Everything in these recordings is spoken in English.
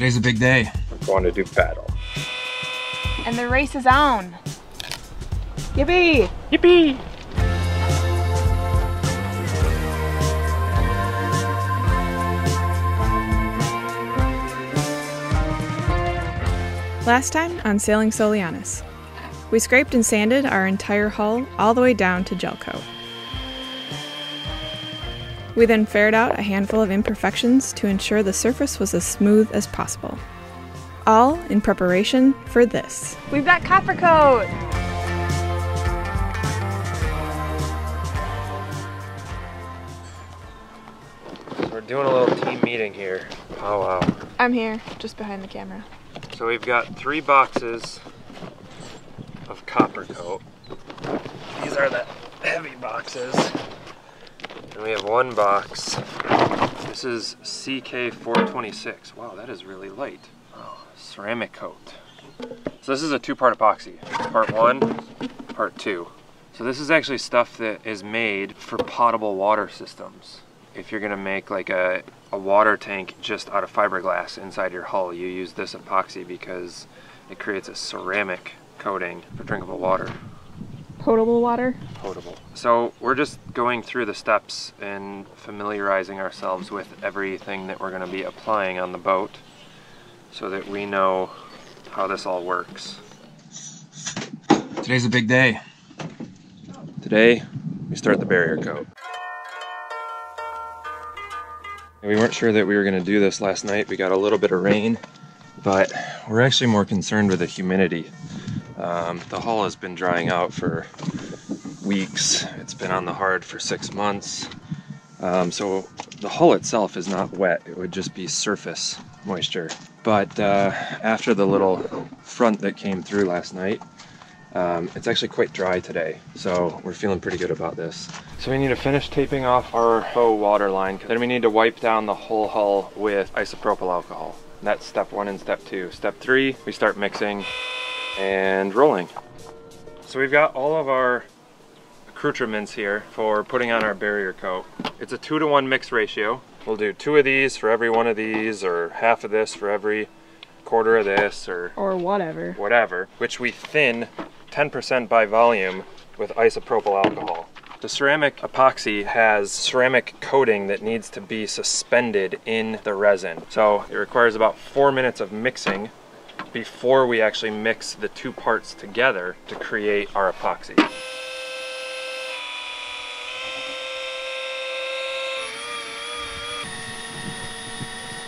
Today's a big day. We're going to do paddle. And the race is on. Yippee! Yippee! Last time on Sailing Soulianis, we scraped and sanded our entire hull all the way down to gel coat. We then ferreted out a handful of imperfections to ensure the surface was as smooth as possible. All in preparation for this. We've got Coppercoat! So we're doing a little team meeting here. Oh wow. I'm here, just behind the camera. So we've got 3 boxes of Coppercoat. These are the heavy boxes. And we have 1 box. This is CK426. Wow, that is really light. Oh, ceramic coat. So this is a 2-part epoxy. Part 1, part 2. So this is actually stuff that is made for potable water systems. If you're gonna make like a water tank just out of fiberglass inside your hull, you use this epoxy because it creates a ceramic coating for drinkable water. Potable water? Potable. So we're just going through the steps and familiarizing ourselves with everything that we're gonna be applying on the boat so that we know how this all works. Today's a big day. Today, we start the barrier coat. We weren't sure that we were going to do this last night. We got a little bit of rain, but we're actually more concerned with the humidity. The hull has been drying out for weeks. It's been on the hard for 6 months. So the hull itself is not wet. It would just be surface moisture. But after the little front that came through last night, it's actually quite dry today, so we're feeling pretty good about this. So we need to finish taping off our faux water line. Then we need to wipe down the whole hull with isopropyl alcohol. That's step 1 and step 2. Step 3, we start mixing and rolling. So we've got all of our accoutrements here for putting on our barrier coat. It's a 2-to-1 mix ratio. We'll do 2 of these for every 1 of these, or half of this for every quarter of this, or whatever, which we thin 10% by volume with isopropyl alcohol. The ceramic epoxy has ceramic coating that needs to be suspended in the resin. So it requires about 4 minutes of mixing before we actually mix the 2 parts together to create our epoxy.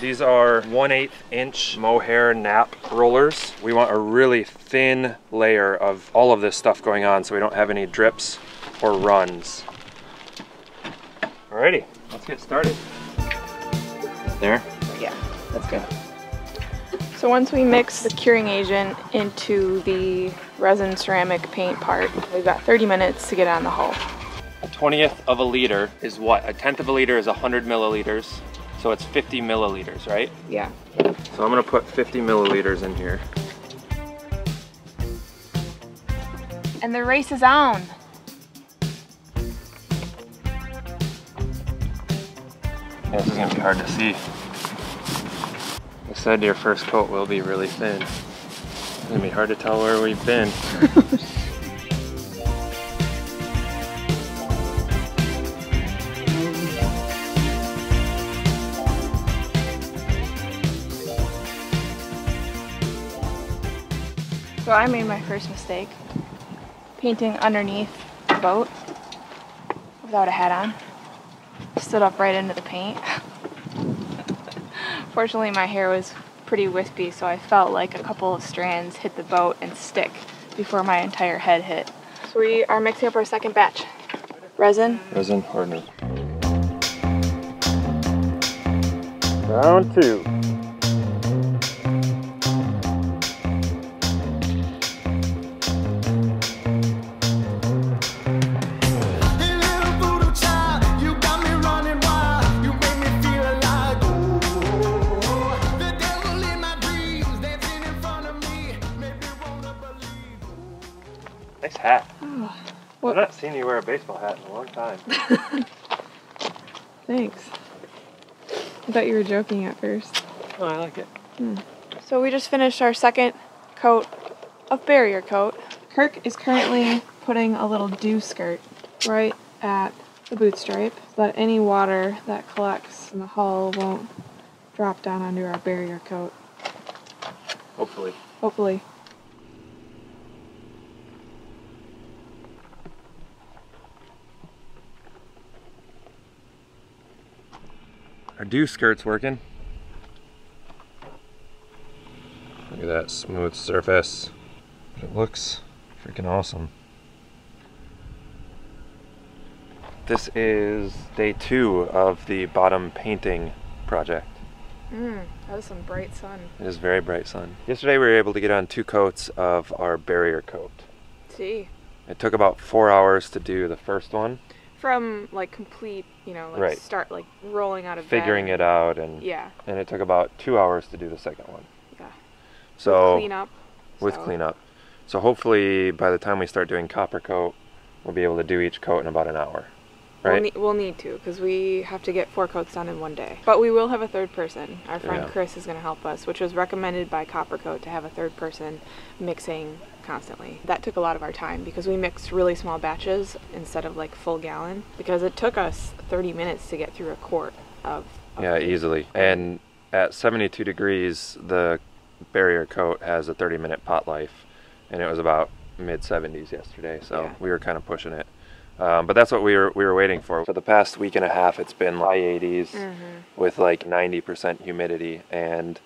These are 1/8 inch mohair nap rollers. We want a really thin layer of all of this stuff going on so we don't have any drips or runs. Alrighty, let's get started. There? Yeah, that's good. So once we mix the curing agent into the resin ceramic paint part, we've got 30 minutes to get on the hull. A 1/20th of a liter is what? A 1/10 of a liter is 100 milliliters. So it's 50 milliliters, right? Yeah. So I'm gonna put 50 milliliters in here. And the race is on. Yeah, this is gonna be hard to see. I said your first coat will be really thin. It's gonna be hard to tell where we've been. So I made my first mistake, painting underneath the boat without a hat on. Stood up right into the paint. Fortunately, my hair was pretty wispy, so I felt like a couple of strands hit the boat and stick before my entire head hit. So we are mixing up our second batch. Resin. Resin hardener. Round 2. Nice hat. Oh, I've not seen you wear a baseball hat in a long time. Thanks. I thought you were joking at first. Oh, I like it. So we just finished our second coat of barrier coat. Kirk is currently putting a little dew skirt right at the boot stripe so that any water that collects in the hull won't drop down onto our barrier coat. Hopefully. Hopefully. Our dew skirt's working. Look at that smooth surface. It looks freaking awesome. This is day 2 of the bottom painting project. That was some bright sun. It is very bright sun. Yesterday we were able to get on 2 coats of our barrier coat. See. It took about 4 hours to do the first one. From like complete, you know, like Right. start like rolling out of Figuring bed. it out, and Yeah. and it took about 2 hours to do the second one. Yeah. So With cleanup. with cleanup. So hopefully by the time we start doing Coppercoat, we'll be able to do each coat in about an hour. Right? We'll need to, because we have to get 4 coats done in one day. But we will have a third person. Our friend Yeah. Chris is going to help us, which was recommended by Coppercoat to have a third person mixing constantly. That took a lot of our time because we mixed really small batches instead of like full gallon, because it took us 30 minutes to get through a quart of Yeah, paint. easily. And at 72 degrees, the barrier coat has a 30-minute pot life, and it was about mid-70s yesterday, so Yeah. we were kind of pushing it. But that's what we were waiting for. For the past week and a half, it's been high 80s with like 90% humidity, and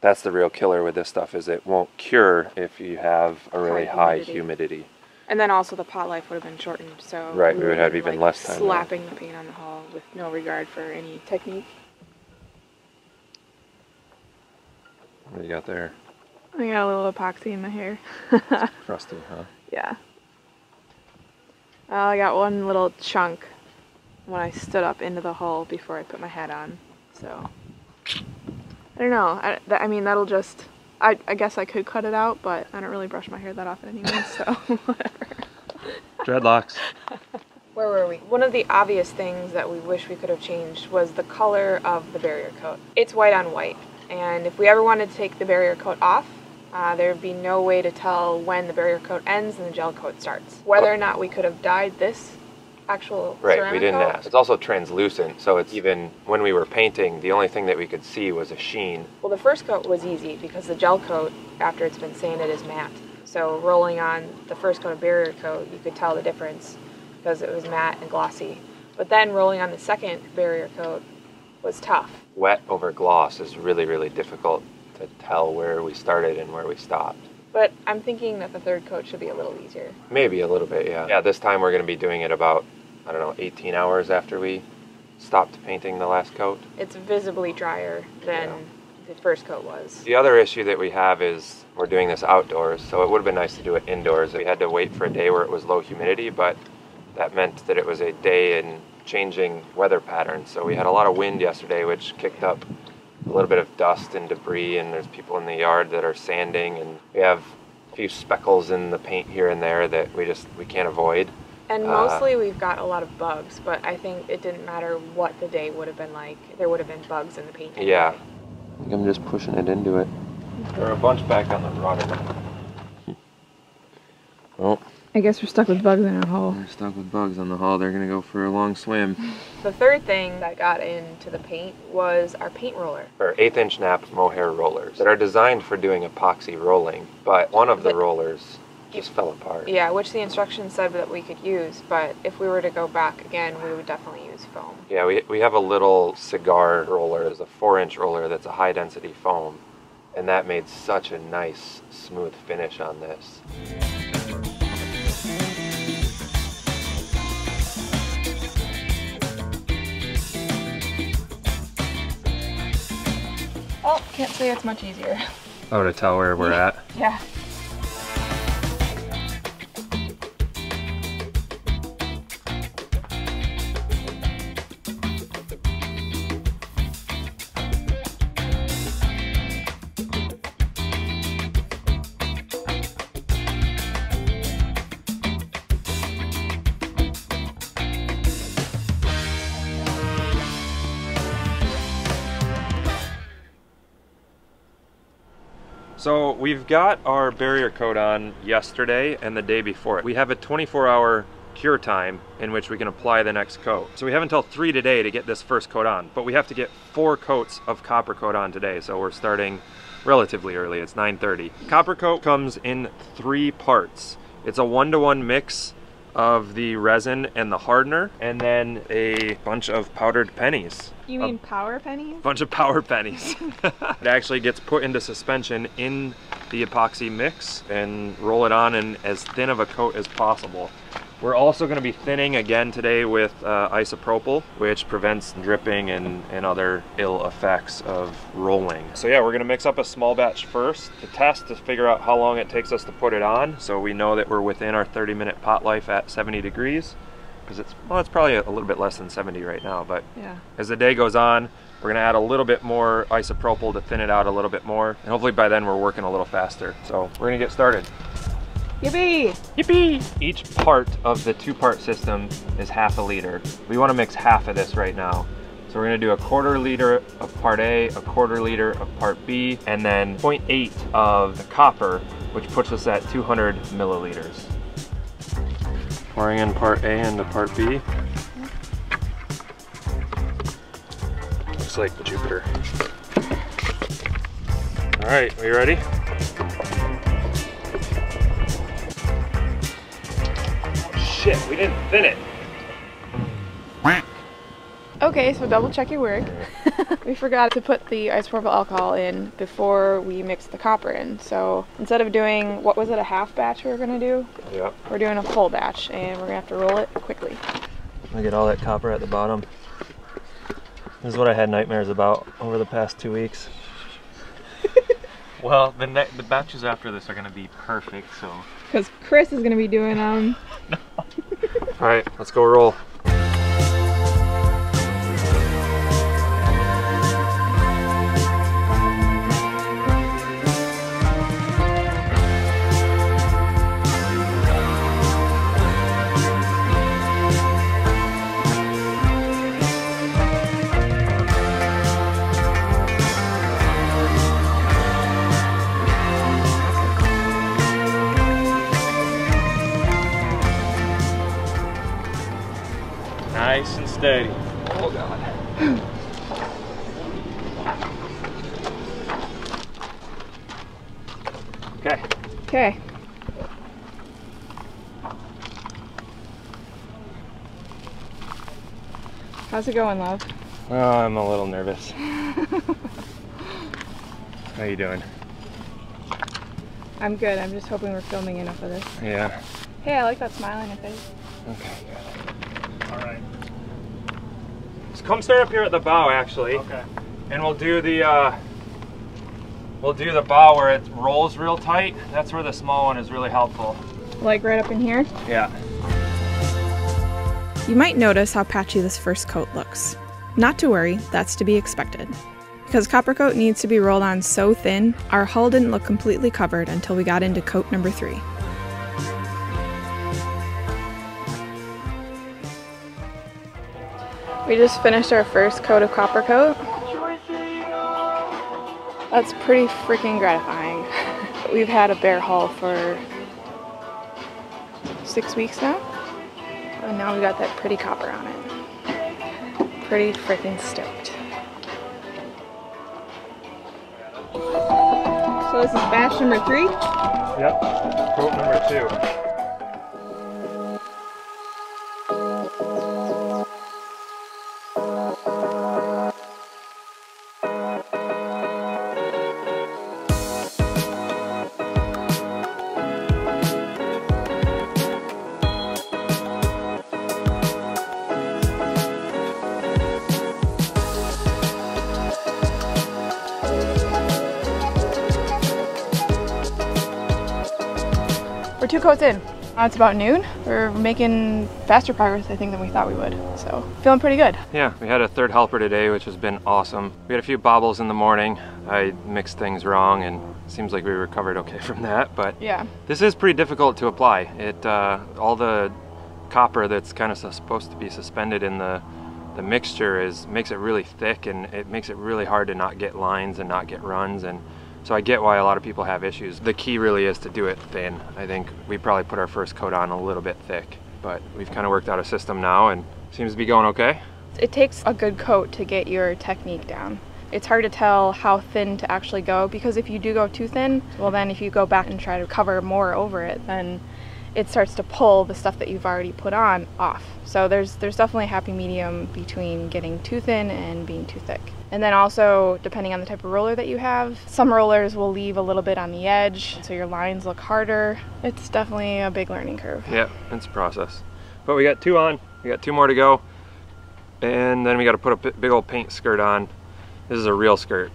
that's the real killer with this stuff, is it won't cure if you have a really high humidity. And then also the pot life would have been shortened, so Right, we would have been, even like, less time. slapping the paint on the hull with no regard for any technique. What do you got there? I got a little epoxy in my hair. Crusty, huh? Yeah. I got one little chunk when I stood up into the hull before I put my hat on. So, I don't know. I mean, that'll just... I guess I could cut it out, but I don't really brush my hair that often anymore, so whatever. Dreadlocks. Where were we? One of the obvious things that we wish we could have changed was the color of the barrier coat. It's white on white, and if we ever wanted to take the barrier coat off, there would be no way to tell when the barrier coat ends and the gel coat starts. Whether or not we could have dyed this actual Right, ceramic we didn't coat. ask. It's also translucent, so it's even when we were painting, the only thing that we could see was a sheen. Well, the first coat was easy because the gel coat, after it's been sanded, is matte. So rolling on the first coat of barrier coat, you could tell the difference because it was matte and glossy. But then rolling on the second barrier coat was tough. Wet over gloss is really, really difficult to tell where we started and where we stopped. But I'm thinking that the third coat should be a little easier. Maybe a little bit, yeah. Yeah, this time we're going to be doing it about, I don't know, 18 hours after we stopped painting the last coat. It's visibly drier than the first coat was. The other issue that we have is we're doing this outdoors, so it would have been nice to do it indoors. We had to wait for a day where it was low humidity, but that meant that it was a day in changing weather patterns. So we had a lot of wind yesterday, which kicked up a little bit of dust and debris, and there's people in the yard that are sanding, and we have a few speckles in the paint here and there that we can't avoid. And mostly we've got a lot of bugs, but I think it didn't matter what the day would have been like. There would have been bugs in the paint anyway. Yeah. I think I'm just pushing it into it. There are a bunch back on the rudder. Well, I guess we're stuck with bugs in our hole. we're stuck with bugs on the hull. They're gonna go for a long swim. The third thing that got into the paint was our paint roller. Or 1/8" nap mohair rollers that are designed for doing epoxy rolling, but one of the rollers just fell apart. Yeah, which the instructions said that we could use, but if we were to go back again, we would definitely use foam. Yeah, we have a little cigar roller. It's a 4" roller that's a high density foam, and that made such a nice smooth finish on this. Oh, can't say it's much easier. Oh, to tell where we're at? Yeah. So we've got our barrier coat on yesterday and the day before it. We have a 24-hour cure time in which we can apply the next coat. So we have until 3 today to get this first coat on, but we have to get 4 coats of Coppercoat on today. So we're starting relatively early. It's 9:30. Coppercoat comes in 3 parts. It's a 1-to-1 mix of the resin and the hardener, and then a bunch of powdered pennies. You mean power pennies? Bunch of power pennies. It actually gets put into suspension in the epoxy mix and roll it on in as thin of a coat as possible. We're also going to be thinning again today with isopropyl, which prevents dripping and other ill effects of rolling. So yeah, we're going to mix up a small batch first to test to figure out how long it takes us to put it on, so we know that we're within our 30-minute pot life at 70 degrees. Because it's probably a little bit less than 70 right now, but yeah. As the day goes on, we're going to add a little bit more isopropyl to thin it out a little bit more, and hopefully by then we're working a little faster. So we're going to get started. Yippee! Yippee! Each part of the 2-part system is half a liter. We want to mix half of this right now. So we're going to do a 1/4 liter of part A, a 1/4 liter of part B, and then 0.8 of the copper, which puts us at 200 milliliters. Pouring in part A into part B. Looks like Jupiter. All right, are you ready? Shit, we didn't thin it. Okay, so double check your work. We forgot to put the isopropyl alcohol in before we mixed the copper in. So instead of doing, what was it, a half batch we were gonna do? Yep. We're doing a full batch, and we're gonna have to roll it quickly. Look at all that copper at the bottom. This is what I had nightmares about over the past 2 weeks. Well, the batches after this are gonna be perfect, so. Because Chris is gonna be doing No. All right, let's go roll. Nice and steady. Oh God. Okay. Okay. How's it going, love? Oh, I'm a little nervous. How you doing? I'm good. I'm just hoping we're filming enough of this. Yeah. Hey, I like that smile on your face. Okay, good. All right. So come start up here at the bow, actually. Okay. And we'll do the bow where it rolls real tight. That's where the small one is really helpful. Like right up in here? Yeah. You might notice how patchy this first coat looks. Not to worry, that's to be expected. Because Coppercoat needs to be rolled on so thin, our hull didn't look completely covered until we got into coat number 3. We just finished our first coat of Coppercoat. That's pretty freaking gratifying. We've had a bare hull for 6 weeks now, and now we got that pretty copper on it. Pretty freaking stoked. So this is batch number 3? Yep. Coat number 2. We're 2 coats in. It's about noon. We're making faster progress, I think, than we thought we would. So, feeling pretty good. Yeah, we had a 3rd helper today, which has been awesome. We had a few bobbles in the morning. I mixed things wrong, and it seems like we recovered okay from that. But yeah, this is pretty difficult to apply. It all the copper that's kind of supposed to be suspended in the mixture makes it really thick, and it makes it really hard to not get lines and not get runs. And So I get why a lot of people have issues. The key really is to do it thin. I think we probably put our first coat on a little bit thick, but we've kind of worked out a system now and seems to be going okay. It takes a good coat to get your technique down. It's hard to tell how thin to actually go, because if you do go too thin, well then if you go back and try to cover more over it, then it starts to pull the stuff that you've already put on off. So there's definitely a happy medium between getting too thin and being too thick. And then also, depending on the type of roller that you have, some rollers will leave a little bit on the edge, so your lines look harder. It's definitely a big learning curve. Yeah, it's a process. But we got 2 on, we got 2 more to go, and then we got to put a big old paint skirt on. This is a real skirt.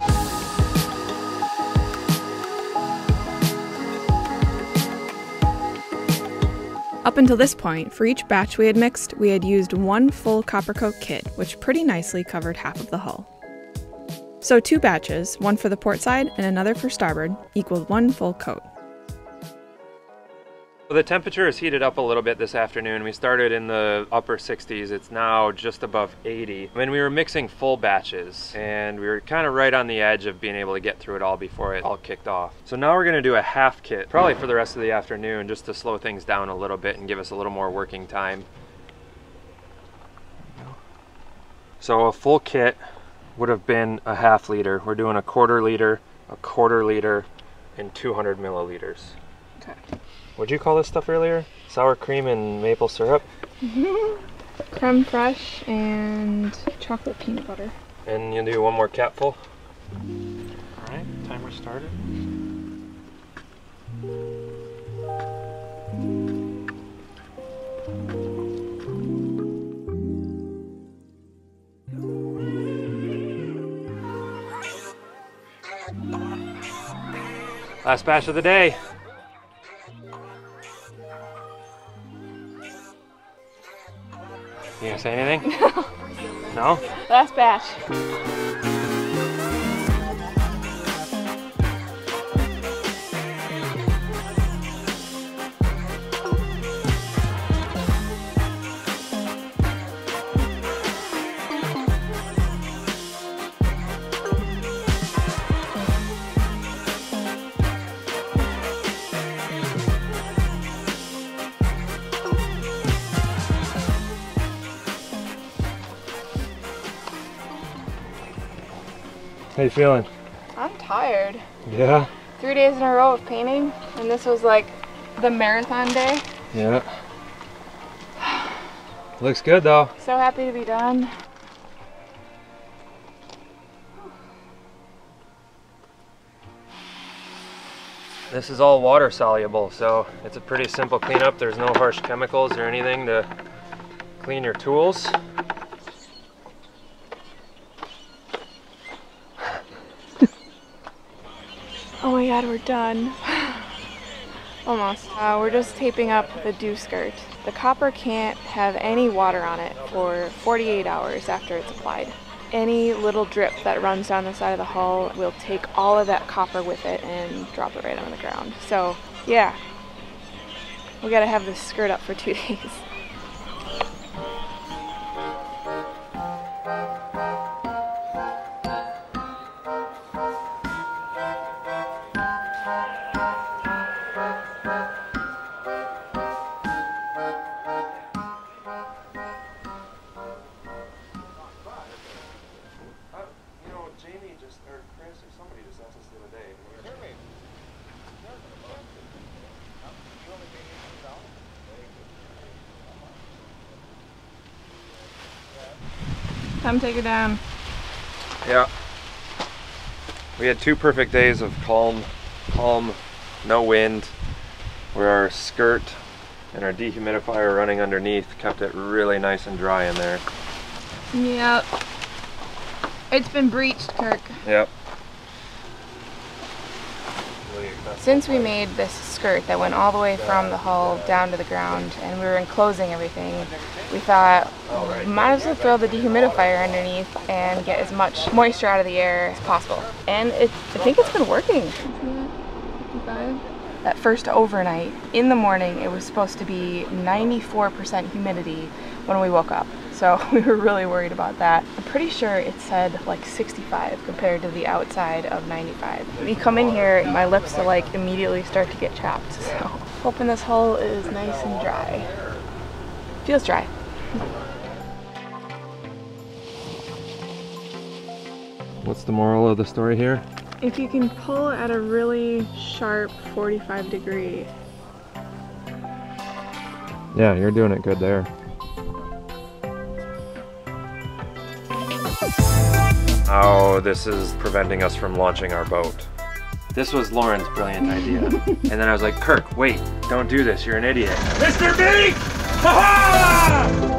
Up until this point, for each batch we had mixed, we had used 1 full Coppercoat kit, which pretty nicely covered half of the hull. So 2 batches, one for the port side and another for starboard, equaled 1 full coat. So the temperature has heated up a little bit this afternoon. We started in the upper 60s. It's now just above 80. I mean, we were mixing full batches and we were kind of right on the edge of being able to get through it all before it all kicked off. So now we're gonna do a half kit, probably for the rest of the afternoon, just to slow things down a little bit and give us a little more working time. So a full kit would have been a half liter. We're doing a quarter liter, and 200 milliliters. Okay. What'd you call this stuff earlier? Sour cream and maple syrup? Creme fraiche and chocolate peanut butter. And you'll do 1 more capful. All right, timer started. Last batch of the day. You gonna say anything? No? Last batch. How you feeling? I'm tired. Yeah? 3 days in a row of painting, and this was like the marathon day. Yeah. Looks good though. So happy to be done. This is all water soluble, so it's a pretty simple cleanup. There's no harsh chemicals or anything to clean your tools. Oh my god, we're done. Almost. We're just taping up the dew skirt. The copper can't have any water on it for 48 hours after it's applied. Any little drip that runs down the side of the hull will take all of that copper with it and drop it right on the ground. So yeah, we gotta have this skirt up for 2 days. Come take it down. Yeah. We had 2 perfect days of calm, no wind, where our skirt and our dehumidifier running underneath kept it really nice and dry in there. Yep. It's been breached, Kirk. Yep. Since we made this skirt that went all the way from the hull down to the ground and we were enclosing everything, we thought, well, we might as well throw the dehumidifier underneath and get as much moisture out of the air as possible. And I think it's been working. 55. that first overnight, in the morning, it was supposed to be 94% humidity when we woke up. So we were really worried about that. I'm pretty sure it said like 65 compared to the outside of 95. When you come in here, my lips will like immediately start to get chapped. So hoping this hull is nice and dry. Feels dry. What's the moral of the story here? If you can pull at a really sharp 45 degree. Yeah, you're doing it good there. Oh, this is preventing us from launching our boat. This was Lauren's brilliant idea. And then I was like, Kirk, wait, don't do this, you're an idiot. Mr. B! Ha-ha!